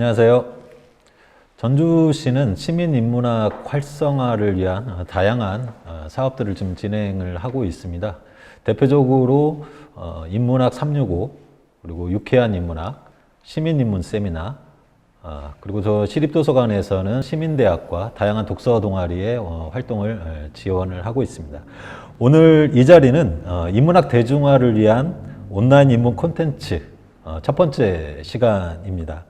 안녕하세요. 전주시는 시민인문학 활성화를 위한 다양한 사업들을 지금 진행을 하고 있습니다. 대표적으로 인문학 365, 그리고 유쾌한 인문학, 시민인문 세미나, 그리고 저 시립도서관에서는 시민대학과 다양한 독서 동아리의 활동을 지원을 하고 있습니다. 오늘 이 자리는 인문학 대중화를 위한 온라인 인문 콘텐츠 첫 번째 시간입니다.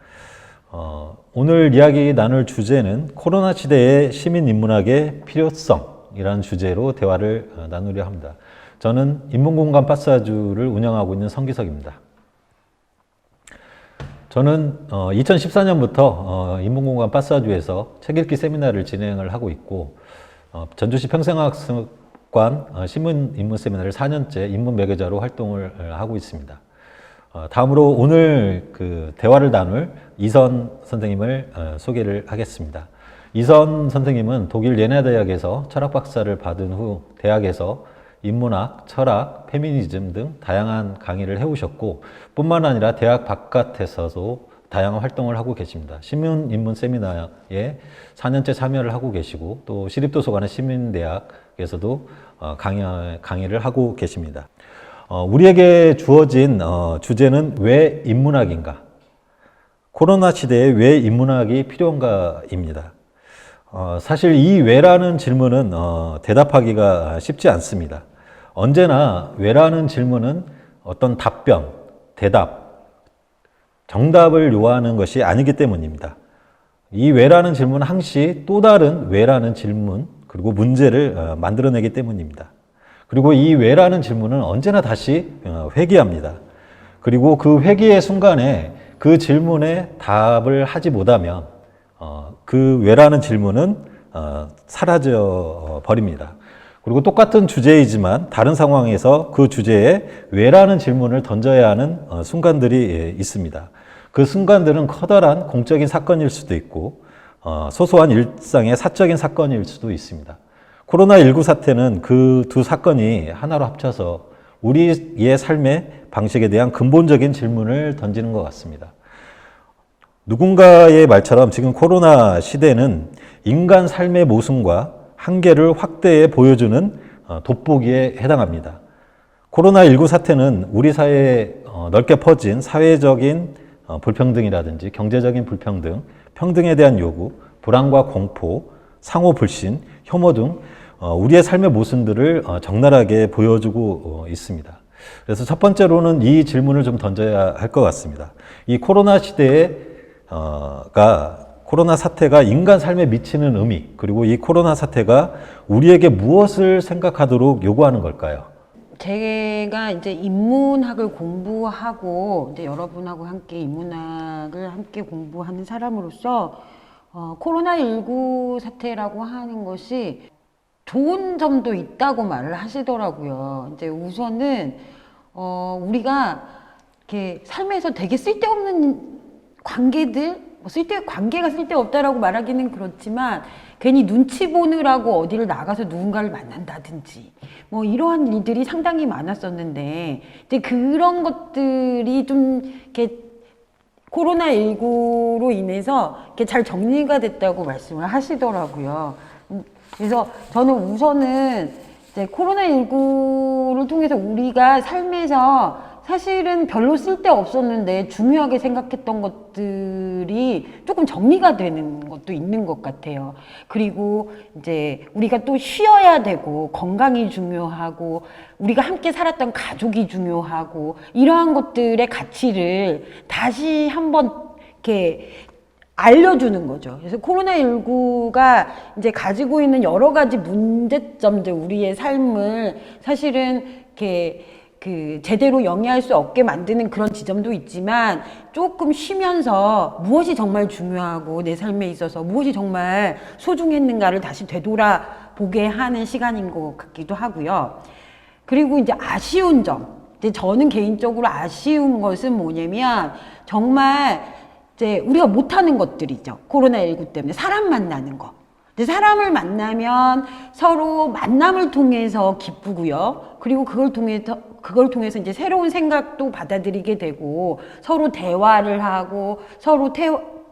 오늘 이야기 나눌 주제는 코로나 시대의 시민인문학의 필요성이라는 주제로 대화를 나누려 합니다. 저는 인문공간 파사주를 운영하고 있는 성기석입니다. 저는 2014년부터 인문공간 파사주에서 책 읽기 세미나를 진행을 하고 있고, 전주시 평생학습관 신문인문 세미나를 4년째 인문 매개자로 활동을 하고 있습니다. 다음으로 오늘 그 대화를 나눌 이선 선생님을 소개를 하겠습니다. 이선 선생님은 독일 예나 대학에서 철학 박사를 받은 후 대학에서 인문학, 철학, 페미니즘 등 다양한 강의를 해오셨고, 뿐만 아니라 대학 바깥에서도 다양한 활동을 하고 계십니다. 시민인문 세미나에 4년째 참여를 하고 계시고, 또 시립도서관의 시민대학에서도 강의를 하고 계십니다. 우리에게 주어진 주제는 왜 인문학인가? 코로나 시대에 왜 인문학이 필요한가입니다. 사실 이 왜라는 질문은 대답하기가 쉽지 않습니다. 언제나 왜라는 질문은 어떤 답변, 대답, 정답을 요하는 것이 아니기 때문입니다. 이 왜라는 질문은 항시 또 다른 왜라는 질문, 그리고 문제를 만들어내기 때문입니다. 그리고 이 왜라는 질문은 언제나 다시 회귀합니다. 그리고 그 회귀의 순간에 그 질문에 답을 하지 못하면 그 왜라는 질문은 사라져 버립니다. 그리고 똑같은 주제이지만 다른 상황에서 그 주제에 왜라는 질문을 던져야 하는 순간들이 있습니다. 그 순간들은 커다란 공적인 사건일 수도 있고 소소한 일상의 사적인 사건일 수도 있습니다. 코로나19 사태는 그 두 사건이 하나로 합쳐서 우리의 삶의 방식에 대한 근본적인 질문을 던지는 것 같습니다. 누군가의 말처럼 지금 코로나 시대는 인간 삶의 모순과 한계를 확대해 보여주는 돋보기에 해당합니다. 코로나19 사태는 우리 사회에 넓게 퍼진 사회적인 불평등이라든지 경제적인 불평등, 평등에 대한 요구, 불안과 공포, 상호 불신, 혐오 등 우리의 삶의 모순들을 적나라하게 보여주고 있습니다. 그래서 첫 번째로는 이 질문을 좀 던져야 할 것 같습니다. 이 코로나 코로나 사태가 인간 삶에 미치는 의미, 그리고 이 코로나 사태가 우리에게 무엇을 생각하도록 요구하는 걸까요? 제가 이제 인문학을 공부하고 이제 여러분하고 함께 인문학을 함께 공부하는 사람으로서 코로나19 사태라고 하는 것이 좋은 점도 있다고 말을 하시더라고요. 이제 우선은 우리가 이렇게 삶에서 되게 쓸데없는 관계들, 관계가 쓸데없다라고 말하기는 그렇지만 괜히 눈치 보느라고 어디를 나가서 누군가를 만난다든지 뭐 이러한 일들이 상당히 많았었는데 이제 그런 것들이 좀 이렇게 코로나19로 인해서 이렇게 잘 정리가 됐다고 말씀을 하시더라고요. 그래서 저는 우선은 이제 코로나19를 통해서 우리가 삶에서 사실은 별로 쓸데 없었는데 중요하게 생각했던 것들이 조금 정리가 되는 것도 있는 것 같아요. 그리고 이제 우리가 또 쉬어야 되고 건강이 중요하고 우리가 함께 살았던 가족이 중요하고 이러한 것들의 가치를 다시 한번 이렇게 알려주는 거죠. 그래서 코로나19가 이제 가지고 있는 여러 가지 문제점들, 우리의 삶을 사실은 이렇게 제대로 영위할 수 없게 만드는 그런 지점도 있지만 조금 쉬면서 무엇이 정말 중요하고 내 삶에 있어서 무엇이 정말 소중했는가를 다시 되돌아보게 하는 시간인 것 같기도 하고요. 그리고 이제 아쉬운 점. 저는 개인적으로 아쉬운 것은 뭐냐면 정말 이제 우리가 못하는 것들이죠. 코로나19 때문에 사람 만나는 거. 근데 사람을 만나면 서로 만남을 통해서 기쁘고요. 그리고 그걸 통해서 이제 새로운 생각도 받아들이게 되고 서로 대화를 하고 서로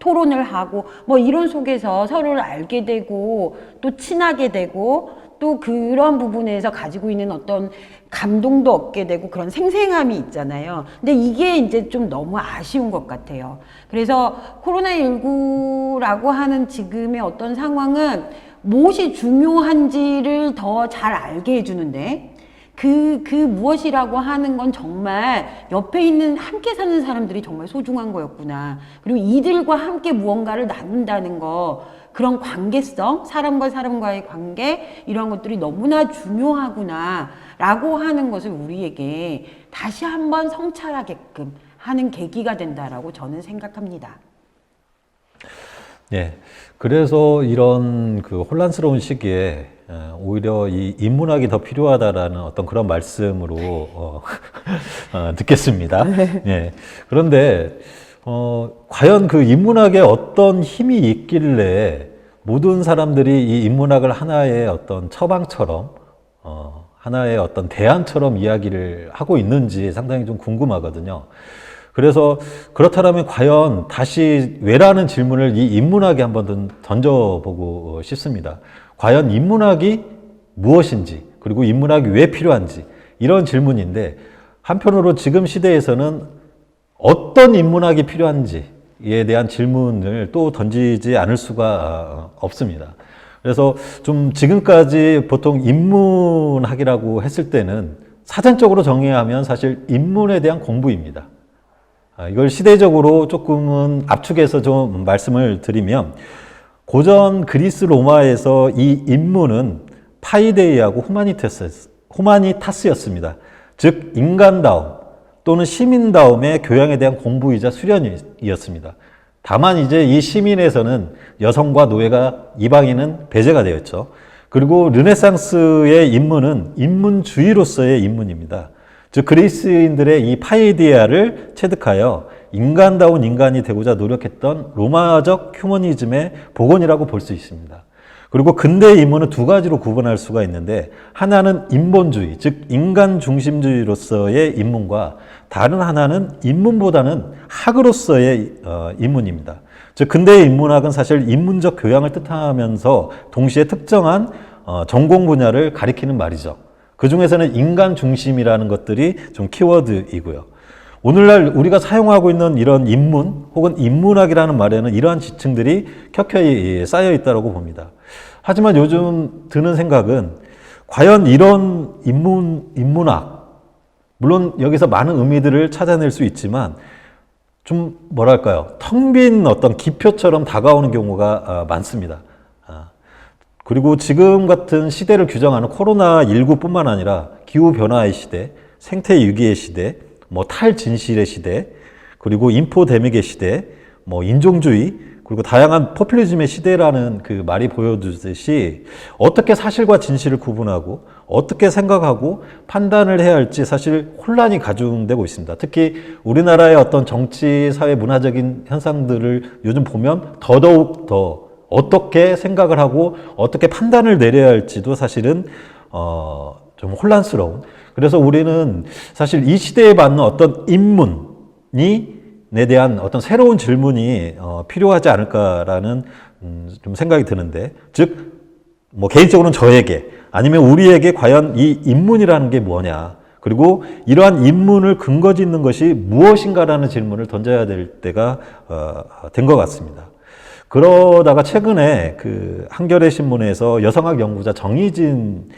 토론을 하고 뭐 이런 속에서 서로를 알게 되고 또 친하게 되고 또 그런 부분에서 가지고 있는 어떤 감동도 얻게 되고 그런 생생함이 있잖아요. 근데 이게 이제 좀 너무 아쉬운 것 같아요. 그래서 코로나19라고 하는 지금의 어떤 상황은 무엇이 중요한지를 더 잘 알게 해주는데 그 무엇이라고 하는 건 정말 옆에 있는 함께 사는 사람들이 정말 소중한 거였구나. 그리고 이들과 함께 무언가를 나눈다는 거, 그런 관계성, 사람과 사람과의 관계, 이런 것들이 너무나 중요하구나 라고 하는 것을 우리에게 다시 한번 성찰하게끔 하는 계기가 된다라고 저는 생각합니다. 예. 그래서 이런 그 혼란스러운 시기에 오히려 이 인문학이 더 필요하다라는 어떤 그런 말씀으로 듣겠습니다. 예. 그런데 과연 그 인문학에 어떤 힘이 있길래 모든 사람들이 이 인문학을 하나의 어떤 처방처럼 하나의 어떤 대안처럼 이야기를 하고 있는지 상당히 좀 궁금하거든요. 그래서 그렇다면 과연 다시 왜라는 질문을 이 인문학에 한번 던져보고 싶습니다. 과연 인문학이 무엇인지, 그리고 인문학이 왜 필요한지, 이런 질문인데, 한편으로 지금 시대에서는 어떤 인문학이 필요한지에 대한 질문을 또 던지지 않을 수가 없습니다. 그래서 좀 지금까지 보통 인문학이라고 했을 때는 사전적으로 정의하면 사실 인문에 대한 공부입니다. 이걸 시대적으로 조금은 압축해서 좀 말씀을 드리면, 고전 그리스 로마에서 이 인문은 파이데이하고 후마니타스였습니다. 즉 인간다움 또는 시민다움의 교양에 대한 공부이자 수련이었습니다. 다만 이제 이 시민에서는 여성과 노예가 이방인은 배제가 되었죠. 그리고 르네상스의 인문은 인문주의로서의 인문입니다. 즉 그리스인들의 이 파이디아를 체득하여 인간다운 인간이 되고자 노력했던 로마적 휴머니즘의 복원이라고 볼 수 있습니다. 그리고 근대의 인문은 두 가지로 구분할 수가 있는데, 하나는 인본주의, 즉 인간 중심주의로서의 인문과 다른 하나는 인문보다는 학으로서의 인문입니다. 즉 근대의 인문학은 사실 인문적 교양을 뜻하면서 동시에 특정한 전공 분야를 가리키는 말이죠. 그 중에서는 인간 중심이라는 것들이 좀 키워드이고요. 오늘날 우리가 사용하고 있는 이런 인문 혹은 인문학이라는 말에는 이러한 지층들이 켜켜이 쌓여 있다고 봅니다. 하지만 요즘 드는 생각은 과연 이런 인문학, 물론 여기서 많은 의미들을 찾아낼 수 있지만 좀 뭐랄까요, 텅 빈 어떤 기표처럼 다가오는 경우가 많습니다. 그리고 지금 같은 시대를 규정하는 코로나19뿐만 아니라 기후변화의 시대, 생태위기의 시대, 뭐 탈진실의 시대, 그리고 인포데믹의 시대, 뭐 인종주의, 그리고 다양한 포퓰리즘의 시대라는 그 말이 보여주듯이 어떻게 사실과 진실을 구분하고 어떻게 생각하고 판단을 해야 할지 사실 혼란이 가중되고 있습니다. 특히 우리나라의 어떤 정치, 사회, 문화적인 현상들을 요즘 보면 더더욱 더 어떻게 생각을 하고 어떻게 판단을 내려야 할지도 사실은 좀 혼란스러운, 그래서 우리는 사실 이 시대에 맞는 어떤 인문에 대한 어떤 새로운 질문이 필요하지 않을까라는 좀 생각이 드는데, 즉 뭐 개인적으로는 저에게 아니면 우리에게 과연 이 인문이라는 게 뭐냐, 그리고 이러한 인문을 근거 짓는 것이 무엇인가라는 질문을 던져야 될 때가 된 것 같습니다. 그러다가 최근에 그 한겨레 신문에서 여성학 연구자 정희진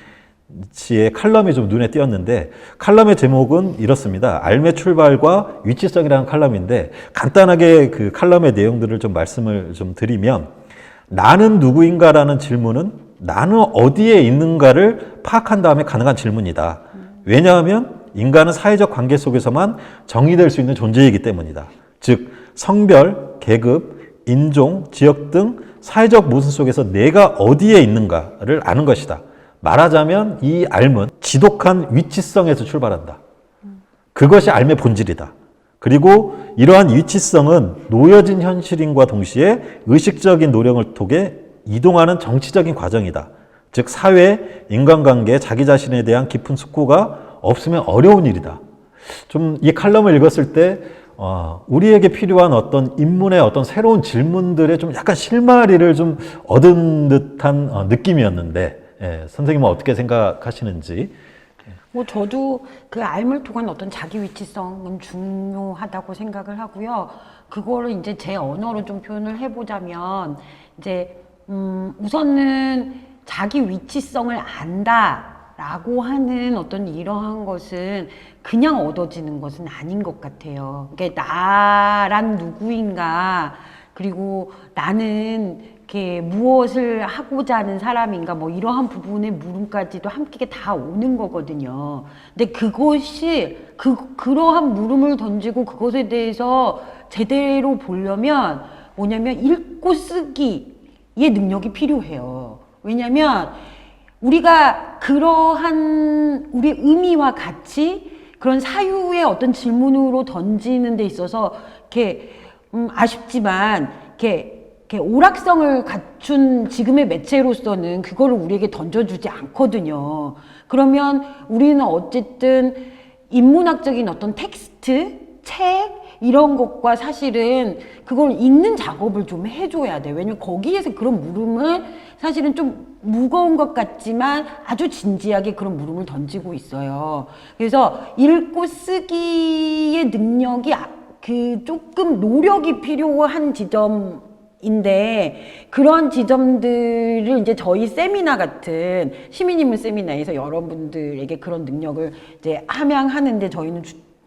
씨의 칼럼이 좀 눈에 띄었는데, 칼럼의 제목은 이렇습니다. 삶의 출발과 위치성이라는 칼럼인데, 간단하게 그 칼럼의 내용들을 좀 말씀을 좀 드리면, 나는 누구인가라는 질문은 나는 어디에 있는가를 파악한 다음에 가능한 질문이다. 왜냐하면 인간은 사회적 관계 속에서만 정의될 수 있는 존재이기 때문이다. 즉 성별, 계급, 인종, 지역 등 사회적 모순 속에서 내가 어디에 있는가를 아는 것이다. 말하자면 이 삶은 지독한 위치성에서 출발한다. 그것이 삶의 본질이다. 그리고 이러한 위치성은 놓여진 현실인과 동시에 의식적인 노력을 통해 이동하는 정치적인 과정이다. 즉 사회, 인간관계, 자기 자신에 대한 깊은 숙고가 없으면 어려운 일이다. 좀 이 칼럼을 읽었을 때 우리에게 필요한 어떤 인문의 어떤 새로운 질문들의 좀 약간 실마리를 좀 얻은 듯한 느낌이었는데, 예, 선생님은 어떻게 생각하시는지? 뭐 저도 그 알물 통한 어떤 자기 위치성은 중요하다고 생각을 하고요. 그거를 이제 제 언어로 좀 표현을 해보자면 이제 우선은 자기 위치성을 안다라고 하는 어떤 이러한 것은 그냥 얻어지는 것은 아닌 것 같아요. 그러니까 나란 누구인가, 그리고 나는 이렇게 무엇을 하고자 하는 사람인가, 뭐 이러한 부분의 물음까지도 함께 다 오는 거거든요. 근데 그것이 그러한 물음을 던지고 그것에 대해서 제대로 보려면 뭐냐면 읽고 쓰기의 능력이 필요해요. 왜냐면 우리가 그러한 우리 의미와 같이 그런 사유의 어떤 질문으로 던지는 데 있어서 이렇게 아쉽지만 이렇게 오락성을 갖춘 지금의 매체로서는 그거를 우리에게 던져주지 않거든요. 그러면 우리는 어쨌든 인문학적인 어떤 텍스트, 책 이런 것과 사실은 그걸 읽는 작업을 좀 해줘야 돼. 왜냐면 거기에서 그런 물음을 사실은 좀 무거운 것 같지만 아주 진지하게 그런 물음을 던지고 있어요. 그래서 읽고 쓰기의 능력이 그 조금 노력이 필요한 지점인데, 그런 지점들을 이제 저희 세미나 같은 시민인문 세미나에서 여러분들에게 그런 능력을 이제 함양하는데 저희는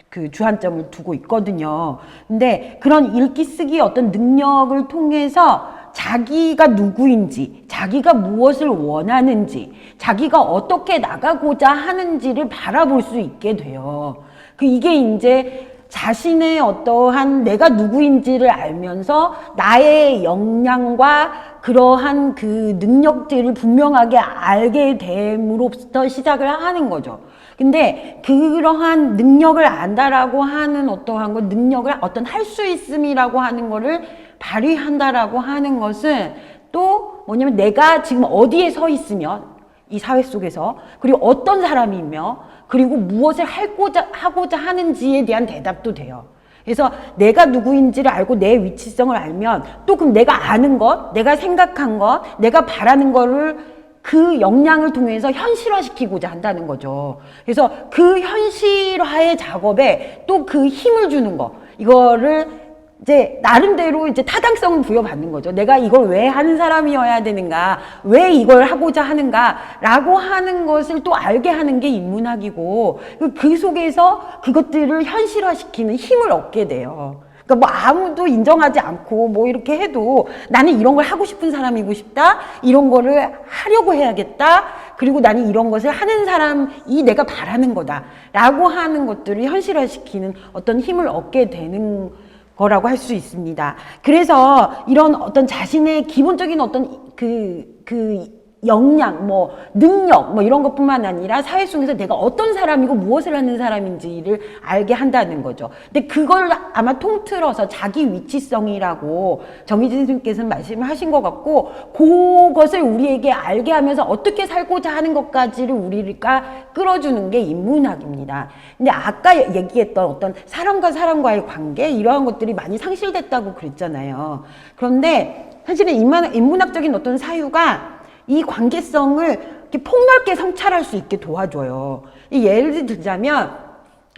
그 주안점을 두고 있거든요. 근데 그런 읽기 쓰기 어떤 능력을 통해서 자기가 누구인지, 자기가 무엇을 원하는지, 자기가 어떻게 나가고자 하는지를 바라볼 수 있게 돼요. 이게 이제 자신의 어떠한 내가 누구인지를 알면서 나의 역량과 그러한 그 능력들을 분명하게 알게 됨으로부터 시작을 하는 거죠. 근데 그러한 능력을 안다라고 하는 어떠한 것, 능력을 어떤 할 수 있음이라고 하는 거를 발휘한다라고 하는 것은 또 뭐냐면 내가 지금 어디에 서 있으면 이 사회 속에서, 그리고 어떤 사람이며, 그리고 무엇을 하고자 하는지에 대한 대답도 돼요. 그래서 내가 누구인지를 알고 내 위치성을 알면 또 그럼 내가 아는 것, 내가 생각한 것, 내가 바라는 거를 그 역량을 통해서 현실화시키고자 한다는 거죠. 그래서 그 현실화의 작업에 또 그 힘을 주는 거, 이거를 이제 나름대로 이제 타당성을 부여받는 거죠. 내가 이걸 왜 하는 사람이어야 되는가, 왜 이걸 하고자 하는가라고 하는 것을 또 알게 하는 게 인문학이고, 그 속에서 그것들을 현실화시키는 힘을 얻게 돼요. 그러니까 뭐 아무도 인정하지 않고 뭐 이렇게 해도 나는 이런 걸 하고 싶은 사람이고 싶다, 이런 거를 하려고 해야겠다, 그리고 나는 이런 것을 하는 사람이 내가 바라는 거다 라고 하는 것들을 현실화시키는 어떤 힘을 얻게 되는 거라고 할 수 있습니다. 그래서 이런 어떤 자신의 기본적인 어떤 그 역량, 뭐 능력, 뭐 이런 것뿐만 아니라 사회 속에서 내가 어떤 사람이고 무엇을 하는 사람인지를 알게 한다는 거죠. 근데 그걸 아마 통틀어서 자기 위치성이라고 정희진 선생님께서는 말씀을 하신 것 같고, 그것을 우리에게 알게 하면서 어떻게 살고자 하는 것까지를 우리가 끌어주는 게 인문학입니다. 근데 아까 얘기했던 어떤 사람과 사람과의 관계, 이러한 것들이 많이 상실됐다고 그랬잖아요. 그런데 사실은 인문학적인 어떤 사유가 이 관계성을 이렇게 폭넓게 성찰할 수 있게 도와줘요. 예를 들자면,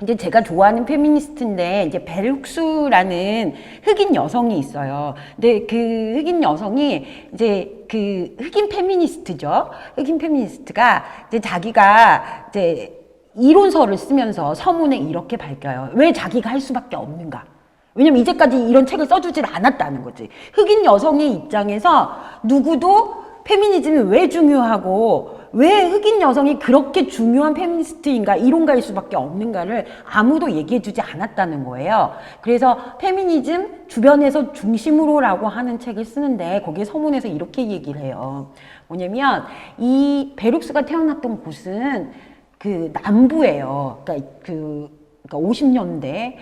이제 제가 좋아하는 페미니스트인데, 이제 벨 훅스라는 흑인 여성이 있어요. 근데 그 흑인 여성이 이제 그 흑인 페미니스트죠. 흑인 페미니스트가 이제 자기가 이제 이론서를 쓰면서 서문에 이렇게 밝혀요. 왜 자기가 할 수밖에 없는가? 왜냐면 이제까지 이런 책을 써주질 않았다는 거지. 흑인 여성의 입장에서 누구도 페미니즘이 왜 중요하고 왜 흑인 여성이 그렇게 중요한 페미니스트인가, 이론가일 수밖에 없는가를 아무도 얘기해주지 않았다는 거예요. 그래서 페미니즘 주변에서 중심으로라고 하는 책을 쓰는데 거기에 서문에서 이렇게 얘기를 해요. 뭐냐면 이 베룩스가 태어났던 곳은 그 남부예요. 그러니까 50년대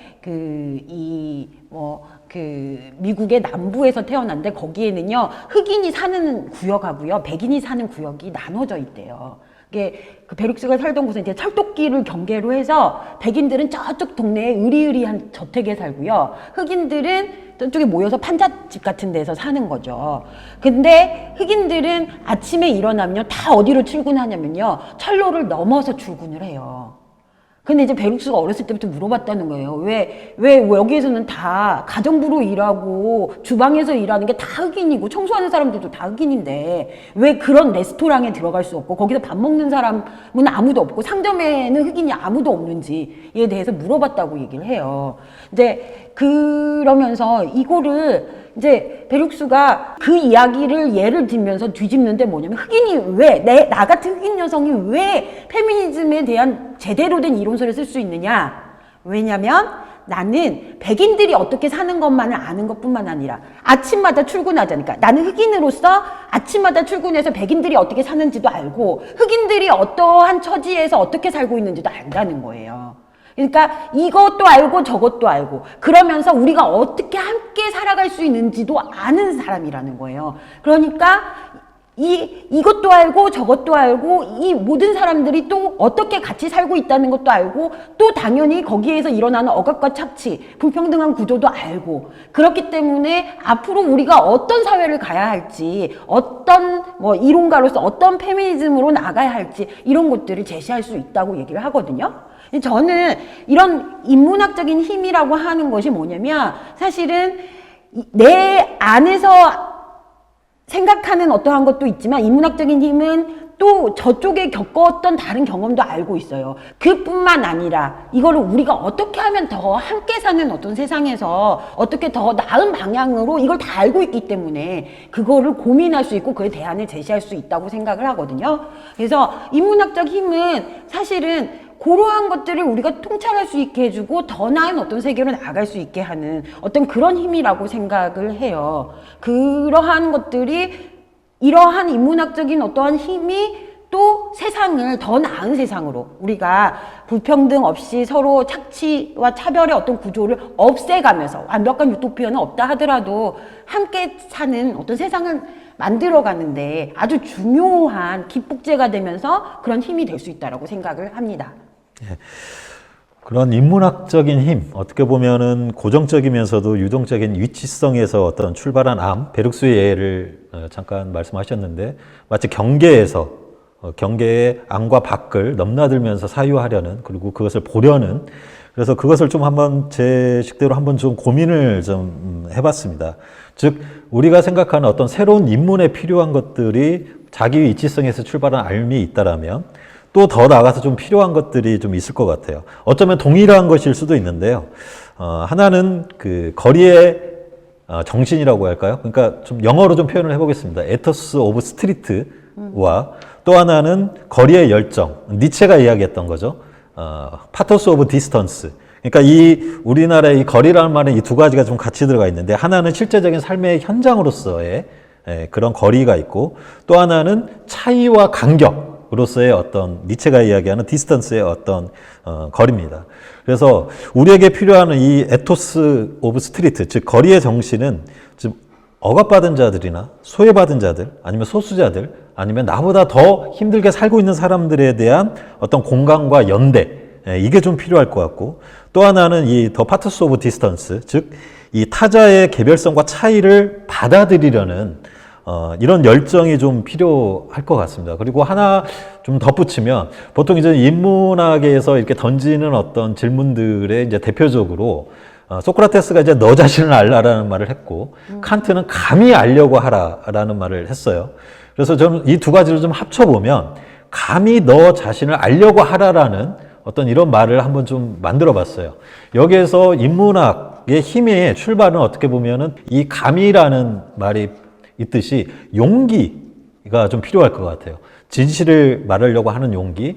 미국의 남부에서 태어났는데 거기에는요 흑인이 사는 구역하고요 백인이 사는 구역이 나눠져 있대요. 이게 그 베룩스가 살던 곳은 이제 철도 태극기를 경계로 해서 백인들은 저쪽 동네에 으리으리한 저택에 살고요. 흑인들은 저쪽에 모여서 판잣집 같은 데서 사는 거죠. 근데 흑인들은 아침에 일어나면요, 다 어디로 출근하냐면요, 철로를 넘어서 출근을 해요. 근데 이제 베룩스가 어렸을 때부터 물어봤다는 거예요. 왜 여기에서는 다 가정부로 일하고 주방에서 일하는 게 다 흑인이고 청소하는 사람들도 다 흑인인데 왜 그런 레스토랑에 들어갈 수 없고 거기서 밥 먹는 사람은 아무도 없고 상점에는 흑인이 아무도 없는지에 대해서 물어봤다고 얘기를 해요. 이제 그러면서 이거를 이제 베룩스가 그 이야기를 예를 들면서 뒤집는데 뭐냐면 흑인이 나 같은 흑인 여성이 왜 페미니즘에 대한 제대로 된 이론서를 쓸 수 있느냐? 왜냐면 나는 백인들이 어떻게 사는 것만을 아는 것뿐만 아니라 아침마다 출근하자니까 나는 흑인으로서 아침마다 출근해서 백인들이 어떻게 사는지도 알고 흑인들이 어떠한 처지에서 어떻게 살고 있는지도 안다는 거예요. 그러니까 이것도 알고 저것도 알고 그러면서 우리가 어떻게 함께 살아갈 수 있는지도 아는 사람이라는 거예요. 그러니까 이것도 알고 저것도 알고 이 모든 사람들이 또 어떻게 같이 살고 있다는 것도 알고 또 당연히 거기에서 일어나는 억압과 착취, 불평등한 구조도 알고 그렇기 때문에 앞으로 우리가 어떤 사회를 가야 할지 어떤 이론가로서 어떤 페미니즘으로 나가야 할지 이런 것들을 제시할 수 있다고 얘기를 하거든요. 저는 이런 인문학적인 힘이라고 하는 것이 뭐냐면 사실은 내 안에서 생각하는 어떠한 것도 있지만 인문학적인 힘은 또 저쪽에 겪었던 다른 경험도 알고 있어요. 그뿐만 아니라 이거를 우리가 어떻게 하면 더 함께 사는 어떤 세상에서 어떻게 더 나은 방향으로 이걸 다 알고 있기 때문에 그거를 고민할 수 있고 그에 대안을 제시할 수 있다고 생각을 하거든요. 그래서 인문학적 힘은 사실은 그러한 것들을 우리가 통찰할 수 있게 해주고 더 나은 어떤 세계로 나아갈 수 있게 하는 어떤 그런 힘이라고 생각을 해요. 그러한 것들이 이러한 인문학적인 어떠한 힘이 또 세상을 더 나은 세상으로 우리가 불평등 없이 서로 착취와 차별의 어떤 구조를 없애가면서 완벽한 유토피아는 없다 하더라도 함께 사는 어떤 세상을 만들어가는데 아주 중요한 기폭제가 되면서 그런 힘이 될 수 있다고 생각을 합니다. 예. 그런 인문학적인 힘, 어떻게 보면은 고정적이면서도 유동적인 위치성에서 어떤 출발한 베룩스의 예를 잠깐 말씀하셨는데 마치 경계에서 경계의 안과 밖을 넘나들면서 사유하려는 그리고 그것을 보려는 그래서 그것을 좀 한번 제 식대로 한번 좀 고민을 좀 해봤습니다. 즉 우리가 생각하는 어떤 새로운 인문에 필요한 것들이 자기 위치성에서 출발한 알미 있다라면 또 더 나아가서 좀 필요한 것들이 좀 있을 것 같아요. 어쩌면 동일한 것일 수도 있는데요. 하나는 그 거리의 정신이라고 할까요? 그러니까 좀 영어로 좀 표현을 해보겠습니다. 에토스 오브 스트리트와 또 하나는 거리의 열정, 니체가 이야기했던 거죠. 파토스 오브 디스턴스. 그러니까 우리나라의 이 거리라는 말은 이 두 가지가 좀 같이 들어가 있는데 하나는 실제적인 삶의 현장으로서의 그런 거리가 있고 또 하나는 차이와 간격. 으로서의 어떤 니체가 이야기하는 디스턴스의 어떤 거리입니다. 그래서 우리에게 필요한 이 에토스 오브 스트리트, 즉 거리의 정신은 즉 억압받은 자들이나 소외받은 자들, 아니면 소수자들, 아니면 나보다 더 힘들게 살고 있는 사람들에 대한 어떤 공감과 연대, 이게 좀 필요할 것 같고 또 하나는 이 더 파트스 오브 디스턴스, 즉 이 타자의 개별성과 차이를 받아들이려는 이런 열정이 좀 필요할 것 같습니다. 그리고 하나 좀 덧붙이면 보통 이제 인문학에서 이렇게 던지는 어떤 질문들의 이제 대표적으로 소크라테스가 이제 너 자신을 알라라는 말을 했고 칸트는 감히 알려고 하라라는 말을 했어요. 그래서 저는 이 두 가지를 좀 합쳐보면 감히 너 자신을 알려고 하라라는 어떤 이런 말을 한번 좀 만들어 봤어요. 여기에서 인문학의 힘의 출발은 어떻게 보면은 이 감이라는 말이 있듯이 용기가 좀 필요할 것 같아요. 진실을 말하려고 하는 용기,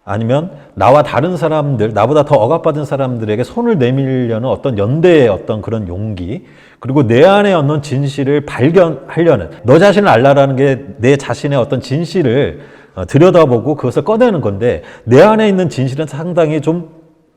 아니면 나와 다른 사람들, 나보다 더 억압받은 사람들에게 손을 내밀려는 어떤 연대의 어떤 그런 용기, 그리고 내 안에 없는 진실을 발견하려는, 너 자신을 알라라는 게 내 자신의 어떤 진실을 들여다보고 그것을 꺼내는 건데 내 안에 있는 진실은 상당히 좀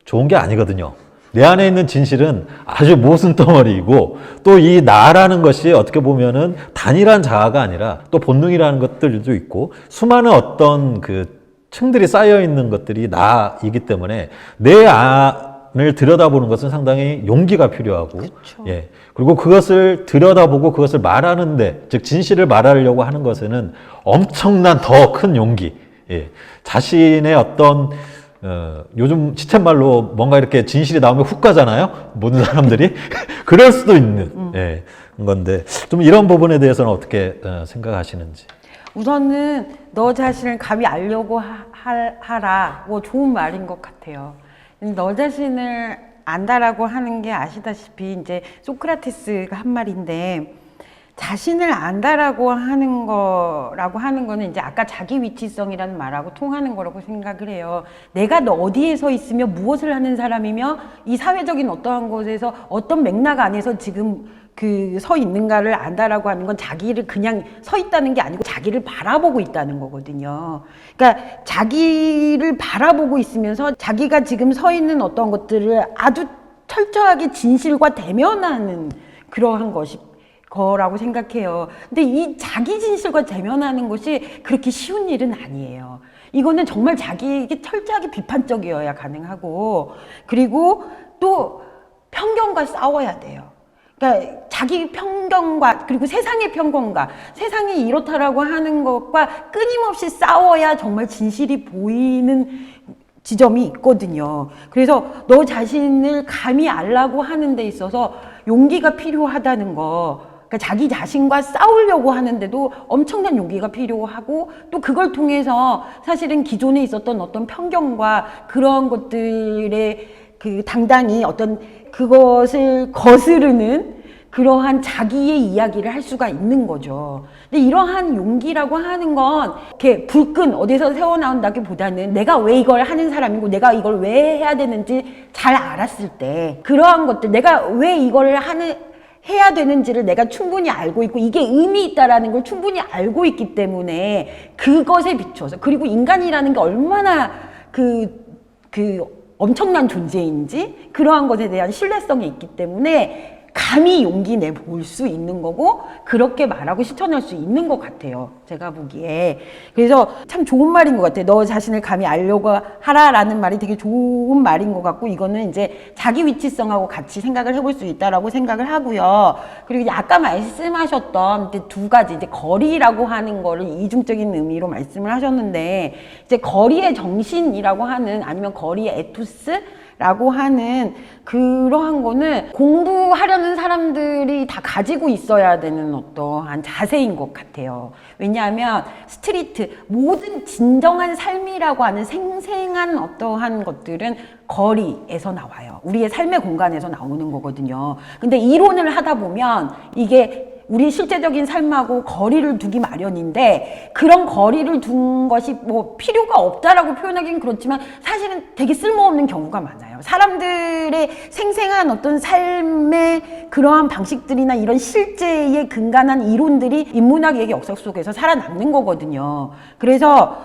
좋은 게 아니거든요. 내 안에 있는 진실은 아주 모순덩어리이고 또 이 나라는 것이 어떻게 보면은 단일한 자아가 아니라 또 본능이라는 것들도 있고 수많은 어떤 그 층들이 쌓여 있는 것들이 나이기 때문에 내 안을 들여다보는 것은 상당히 용기가 필요하고, 그쵸. 예. 그리고 그것을 들여다보고 그것을 말하는데, 즉 진실을 말하려고 하는 것에는 엄청난 더 큰 용기, 예. 자신의 어떤 요즘 지쳇말로 뭔가 이렇게 진실이 나오면 훅 가잖아요. 모든 사람들이 그럴 수도 있는 예, 건데 좀 이런 부분에 대해서는 어떻게 생각하시는지. 우선은 너 자신을 감히 알려고 하라. 뭐 좋은 말인 것 같아요. 너 자신을 안다라고 하는 게 아시다시피 이제 소크라테스가 한 말인데, 자신을 안다라고 하는 거는 이제 아까 자기 위치성이라는 말하고 통하는 거라고 생각을 해요. 내가 어디에 서 있으며 무엇을 하는 사람이며 이 사회적인 어떠한 곳에서 어떤 맥락 안에서 지금 그 서 있는가를 안다라고 하는 건 자기를 그냥 서 있다는 게 아니고 자기를 바라보고 있다는 거거든요. 그러니까 자기를 바라보고 있으면서 자기가 지금 서 있는 어떤 것들을 아주 철저하게 진실과 대면하는 그러한 거라고 생각해요. 근데 이 자기 진실과 대면하는 것이 그렇게 쉬운 일은 아니에요. 이거는 정말 자기에게 철저하게 비판적이어야 가능하고, 그리고 또 편견과 싸워야 돼요. 그러니까 자기 편견과 그리고 세상의 편견과 세상이 이렇다라고 하는 것과 끊임없이 싸워야 정말 진실이 보이는 지점이 있거든요. 그래서 너 자신을 감히 알라고 하는 데 있어서 용기가 필요하다는 거, 그러니까 자기 자신과 싸우려고 하는데도 엄청난 용기가 필요하고, 또 그걸 통해서 사실은 기존에 있었던 어떤 편견과 그런 것들의 그 당당히 어떤 그것을 거스르는 그러한 자기의 이야기를 할 수가 있는 거죠. 근데 이러한 용기라고 하는 건 이렇게 불끈 어디서 새어나온다기보다는 내가 왜 이걸 하는 사람이고 내가 이걸 왜 해야 되는지 잘 알았을 때, 그러한 것들, 내가 왜 이걸 해야 되는지를 내가 충분히 알고 있고 이게 의미 있다라는 걸 충분히 알고 있기 때문에 그것에 비춰서, 그리고 인간이라는 게 얼마나 엄청난 존재인지 그러한 것에 대한 신뢰성이 있기 때문에 감히 용기 내볼 수 있는 거고, 그렇게 말하고 실천할 수 있는 것 같아요, 제가 보기에. 그래서 참 좋은 말인 것 같아요. 너 자신을 감히 알려고 하라라는 말이 되게 좋은 말인 것 같고, 이거는 이제 자기 위치성하고 같이 생각을 해볼 수 있다라고 생각을 하고요. 그리고 이제 아까 말씀하셨던 이제 두 가지, 이제 거리라고 하는 거를 이중적인 의미로 말씀을 하셨는데, 이제 거리의 정신이라고 하는, 아니면 거리의 에토스 라고 하는 그러한 거는 공부하려는 사람들이 다 가지고 있어야 되는 어떠한 자세인 것 같아요. 왜냐하면 스트리트, 모든 진정한 삶이라고 하는 생생한 어떠한 것들은 거리에서 나와요. 우리의 삶의 공간에서 나오는 거거든요. 근데 이론을 하다 보면 이게 우리 실제적인 삶하고 거리를 두기 마련인데, 그런 거리를 둔 것이 뭐 필요가 없다라고 표현하기는 그렇지만 사실은 되게 쓸모없는 경우가 많아요. 사람들의 생생한 어떤 삶의 그러한 방식들이나 이런 실제의 근간한 이론들이 인문학의 역사 속에서 살아남는 거거든요. 그래서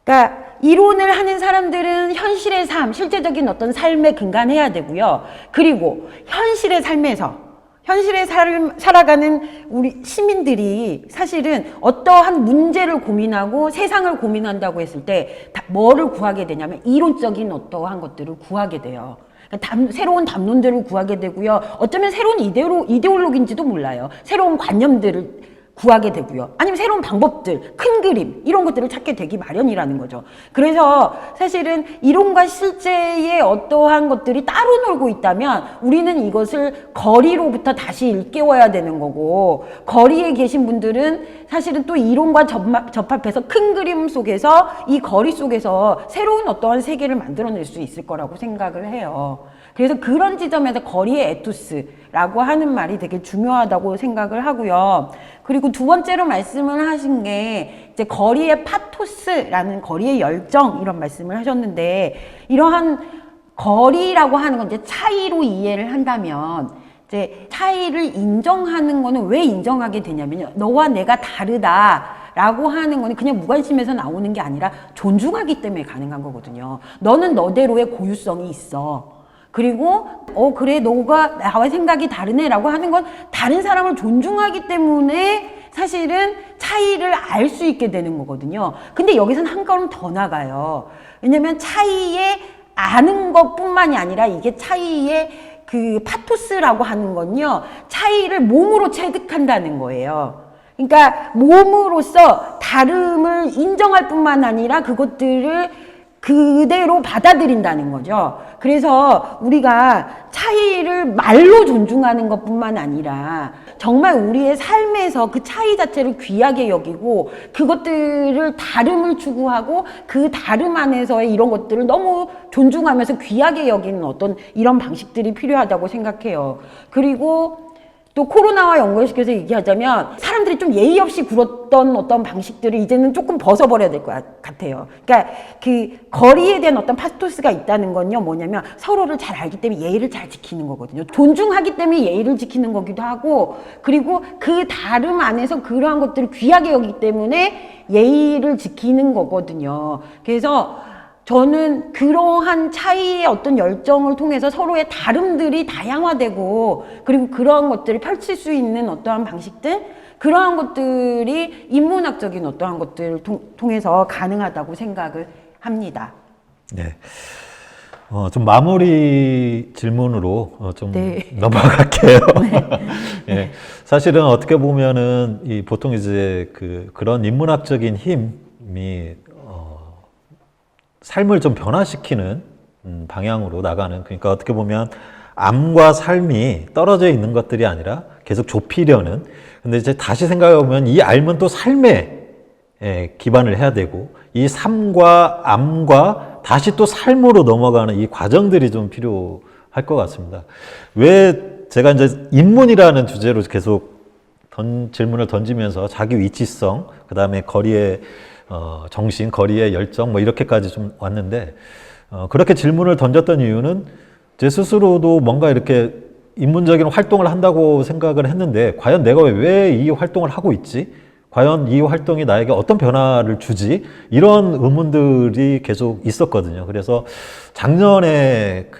그러니까 이론을 하는 사람들은 현실의 삶, 실제적인 어떤 삶에 근간해야 되고요. 그리고 현실의 삶에서 현실에 살아가는 우리 시민들이 사실은 어떠한 문제를 고민하고 세상을 고민한다고 했을 때 뭐를 구하게 되냐면 이론적인 어떠한 것들을 구하게 돼요. 그러니까 새로운 담론들을 구하게 되고요. 어쩌면 새로운 이데올로기인지도 몰라요. 새로운 관념들을 구하게 되고요. 아니면 새로운 방법들, 큰 그림, 이런 것들을 찾게 되기 마련이라는 거죠. 그래서 사실은 이론과 실제의 어떠한 것들이 따로 놀고 있다면 우리는 이것을 거리로부터 다시 일깨워야 되는 거고, 거리에 계신 분들은 사실은 또 이론과 접합해서 큰 그림 속에서 이 거리 속에서 새로운 어떠한 세계를 만들어낼 수 있을 거라고 생각을 해요. 그래서 그런 지점에서 거리의 에토스라고 하는 말이 되게 중요하다고 생각을 하고요. 그리고 두 번째로 말씀을 하신 게 이제 거리의 파토스라는, 거리의 열정, 이런 말씀을 하셨는데, 이러한 거리라고 하는 건 이제 차이로 이해를 한다면, 이제 차이를 인정하는 거는 왜 인정하게 되냐면요, 너와 내가 다르다라고 하는 거는 그냥 무관심에서 나오는 게 아니라 존중하기 때문에 가능한 거거든요. 너는 너대로의 고유성이 있어. 그리고 그래, 너가 나와 생각이 다르네 라고 하는 건 다른 사람을 존중하기 때문에 사실은 차이를 알 수 있게 되는 거거든요. 근데 여기서는 한 걸음 더 나가요. 왜냐면 차이에 아는 것뿐만이 아니라 이게 차이의 그 파토스라고 하는 건요, 차이를 몸으로 체득한다는 거예요. 그러니까 몸으로써 다름을 인정할 뿐만 아니라 그것들을 그대로 받아들인다는 거죠. 그래서 우리가 차이를 말로 존중하는 것뿐만 아니라 정말 우리의 삶에서 그 차이 자체를 귀하게 여기고 그것들을 다름을 추구하고 그 다름 안에서의 이런 것들을 너무 존중하면서 귀하게 여기는 어떤 이런 방식들이 필요하다고 생각해요. 그리고 또 코로나와 연결시켜서 얘기하자면 사람들이 좀 예의 없이 굴었던 어떤 방식들을 이제는 조금 벗어버려야 될 것 같아요. 그러니까 그 거리에 대한 어떤 파토스가 있다는 건요, 뭐냐면 서로를 잘 알기 때문에 예의를 잘 지키는 거거든요. 존중하기 때문에 예의를 지키는 거기도 하고, 그리고 그 다름 안에서 그러한 것들을 귀하게 여기기 때문에 예의를 지키는 거거든요. 그래서 저는 그러한 차이의 어떤 열정을 통해서 서로의 다름들이 다양화되고, 그리고 그러한 것들을 펼칠 수 있는 어떠한 방식들, 그러한 것들이 인문학적인 어떠한 것들을 통해서 가능하다고 생각을 합니다. 네. 좀 마무리 질문으로 좀 네. 넘어갈게요. 네. 사실은 어떻게 보면은 보통 이제 그런 인문학적인 힘이 삶을 좀 변화시키는 방향으로 나가는, 그러니까 어떻게 보면 암과 삶이 떨어져 있는 것들이 아니라 계속 좁히려는, 근데 이제 다시 생각해 보면 이 삶은 또 삶에 기반을 해야 되고, 이 삶과 암과 다시 또 삶으로 넘어가는 이 과정들이 좀 필요할 것 같습니다. 왜 제가 이제 인문이라는 주제로 계속 질문을 던지면서 자기 위치성, 그 다음에 거리의 정신, 거리의 열정, 뭐 이렇게까지 좀 왔는데, 그렇게 질문을 던졌던 이유는 제 스스로도 뭔가 이렇게 인문적인 활동을 한다고 생각을 했는데, 과연 내가 왜 이 활동을 하고 있지? 과연 이 활동이 나에게 어떤 변화를 주지? 이런 의문들이 계속 있었거든요. 그래서 작년에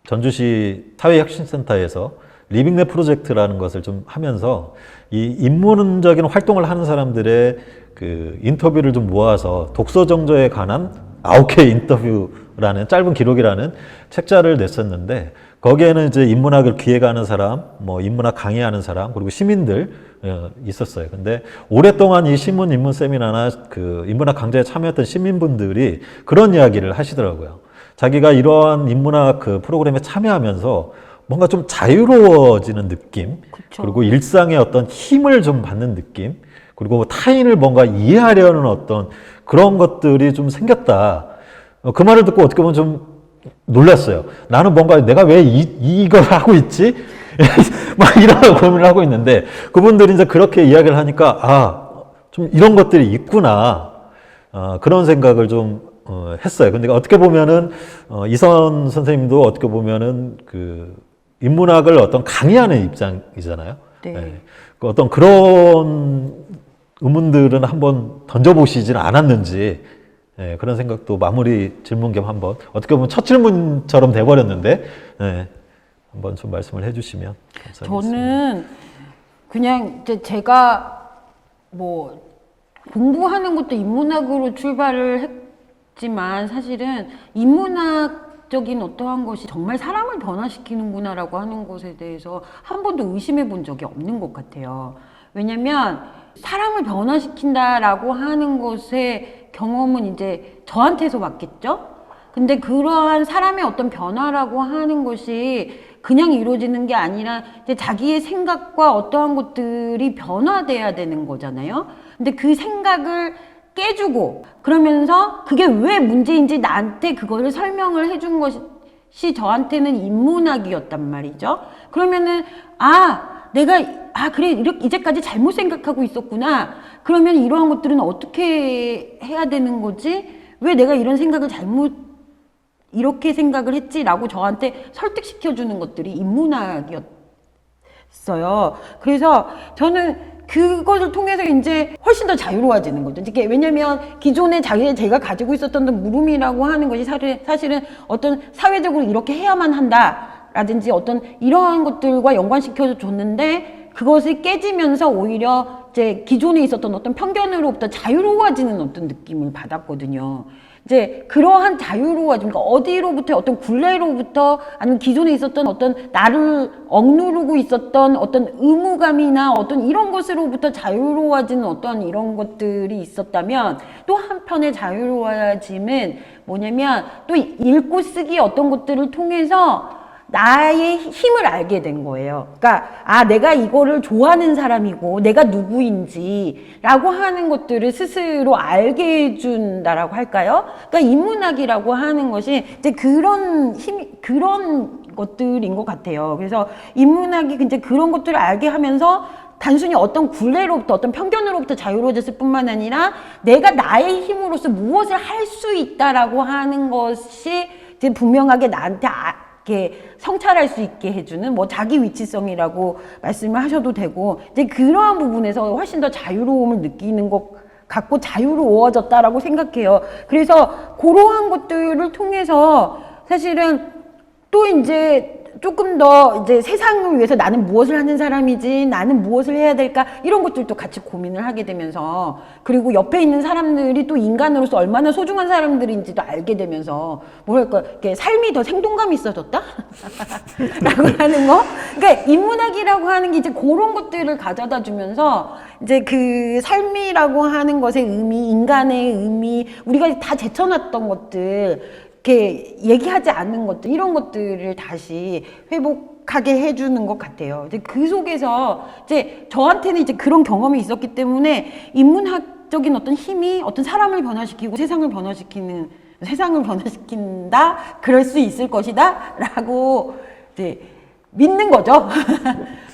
전주시 사회혁신센터에서 리빙넷 프로젝트라는 것을 좀 하면서 이 인문적인 활동을 하는 사람들의 인터뷰를 좀 모아서 독서 정조에 관한 9개 인터뷰라는 짧은 기록이라는 책자를 냈었는데, 거기에는 이제 인문학을 기획하는 사람, 뭐 인문학 강의하는 사람, 그리고 시민들 있었어요. 근데 오랫동안 이 신문 인문 세미나나 인문학 강좌에 참여했던 시민분들이 그런 이야기를 하시더라고요. 자기가 이러한 인문학 프로그램에 참여하면서 뭔가 좀 자유로워지는 느낌, 그쵸. 그리고 일상의 어떤 힘을 좀 받는 느낌, 그리고 타인을 뭔가 이해하려는 어떤 그런 것들이 좀 생겼다. 그 말을 듣고 어떻게 보면 좀 놀랐어요. 나는 뭔가 내가 왜 이걸 하고 있지? 막 이런 고민을 하고 있는데, 그분들이 이제 그렇게 이야기를 하니까, 좀 이런 것들이 있구나. 그런 생각을 좀 했어요. 근데 어떻게 보면은, 이선 선생님도 어떻게 보면은 인문학을 어떤 강의하는 입장이잖아요. 네. 네. 어떤 그런 의문들은 한번 던져보시지는 않았는지, 그런 생각도 마무리 질문 겸 한번, 어떻게 보면 첫 질문처럼 돼버렸는데, 한번 좀 말씀을 해주시면 감사하겠습니다. 저는 그냥 이제 제가 뭐 공부하는 것도 인문학으로 출발을 했지만, 사실은 인문학적인 어떠한 것이 정말 사람을 변화시키는구나라고 하는 것에 대해서 한 번도 의심해 본 적이 없는 것 같아요. 왜냐면 사람을 변화시킨다라고 하는 것의 경험은 이제 저한테서 왔겠죠? 근데 그러한 사람의 어떤 변화라고 하는 것이 그냥 이루어지는 게 아니라 이제 자기의 생각과 어떠한 것들이 변화돼야 되는 거잖아요. 근데 그 생각을 깨주고, 그러면서 그게 왜 문제인지 나한테 그거를 설명을 해준 것이 저한테는 인문학이었단 말이죠. 그러면은 내가 그래, 이렇게 이제까지 잘못 생각하고 있었구나. 그러면 이러한 것들은 어떻게 해야 되는 거지? 왜 내가 이런 생각을 이렇게 생각을 했지라고 저한테 설득시켜주는 것들이 인문학이었어요. 그래서 저는 그것을 통해서 이제 훨씬 더 자유로워지는 거죠. 이게 왜냐면 기존에 제가 가지고 있었던 물음이라고 하는 것이 사실은 어떤 사회적으로 이렇게 해야만 한다라든지 어떤 이러한 것들과 연관시켜서 줬는데, 그것이 깨지면서 오히려 이제 기존에 있었던 어떤 편견으로부터 자유로워지는 어떤 느낌을 받았거든요. 이제 그러한 자유로워짐, 그러니까 어디로부터 어떤 굴레로부터 아니면 기존에 있었던 어떤 나를 억누르고 있었던 어떤 의무감이나 어떤 이런 것으로부터 자유로워지는 어떤 이런 것들이 있었다면 또 한편의 자유로워짐은 뭐냐면 또 읽고 쓰기 어떤 것들을 통해서 나의 힘을 알게 된 거예요. 그러니까 내가 이거를 좋아하는 사람이고 내가 누구인지라고 하는 것들을 스스로 알게 해준다라고 할까요? 그러니까 인문학이라고 하는 것이 이제 그런 것들인 것 같아요. 그래서 인문학이 이제 그런 것들을 알게 하면서 단순히 어떤 굴레로부터 어떤 편견으로부터 자유로워졌을 뿐만 아니라 내가 나의 힘으로서 무엇을 할 수 있다라고 하는 것이 이제 분명하게 나한테 이렇게 성찰할 수 있게 해주는 뭐 자기 위치성이라고 말씀을 하셔도 되고 이제 그러한 부분에서 훨씬 더 자유로움을 느끼는 것 같고 자유로워졌다라고 생각해요. 그래서 그러한 것들을 통해서 사실은 또 이제 조금 더 이제 세상을 위해서 나는 무엇을 하는 사람이지, 나는 무엇을 해야 될까, 이런 것들도 같이 고민을 하게 되면서, 그리고 옆에 있는 사람들이 또 인간으로서 얼마나 소중한 사람들인지도 알게 되면서, 뭐랄까, 이렇게 삶이 더 생동감이 있어졌다? 라고 하는 거? 그러니까 인문학이라고 하는 게 이제 그런 것들을 가져다 주면서, 이제 그 삶이라고 하는 것의 의미, 인간의 의미, 우리가 다 제쳐놨던 것들, 이렇게 얘기하지 않는 것들, 이런 것들을 다시 회복하게 해주는 것 같아요. 이제 그 속에서 이제 저한테는 이제 그런 경험이 있었기 때문에 인문학적인 어떤 힘이 어떤 사람을 변화시키고 세상을 변화시킨다, 그럴 수 있을 것이다, 라고 이제 믿는 거죠.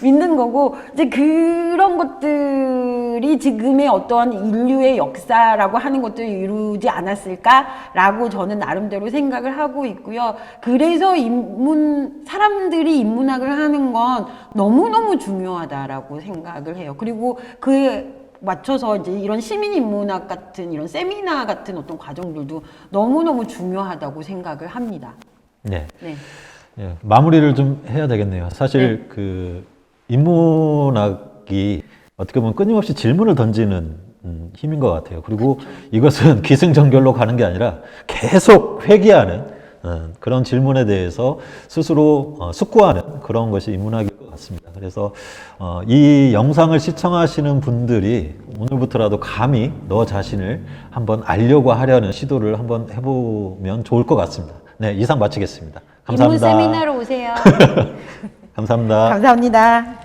믿는 거고, 이제 그런 것들이 지금의 어떠한 인류의 역사라고 하는 것들을 이루지 않았을까라고 저는 나름대로 생각을 하고 있고요. 그래서 사람들이 인문학을 하는 건 너무너무 중요하다라고 생각을 해요. 그리고 그에 맞춰서 이제 이런 시민인문학 같은 이런 세미나 같은 어떤 과정들도 너무너무 중요하다고 생각을 합니다. 네. 네. 예, 마무리를 좀 해야 되겠네요. 사실 그 인문학이 어떻게 보면 끊임없이 질문을 던지는 힘인 것 같아요. 그리고 이것은 기승전결로 가는 게 아니라 계속 회귀하는 그런 질문에 대해서 스스로 숙고하는 그런 것이 인문학일 것 같습니다. 그래서 이 영상을 시청하시는 분들이 오늘부터라도 감히 너 자신을 한번 알려고 하려는 시도를 한번 해보면 좋을 것 같습니다. 네, 이상 마치겠습니다. 감사합니다. 인문 세미나로 오세요. 감사합니다. 감사합니다.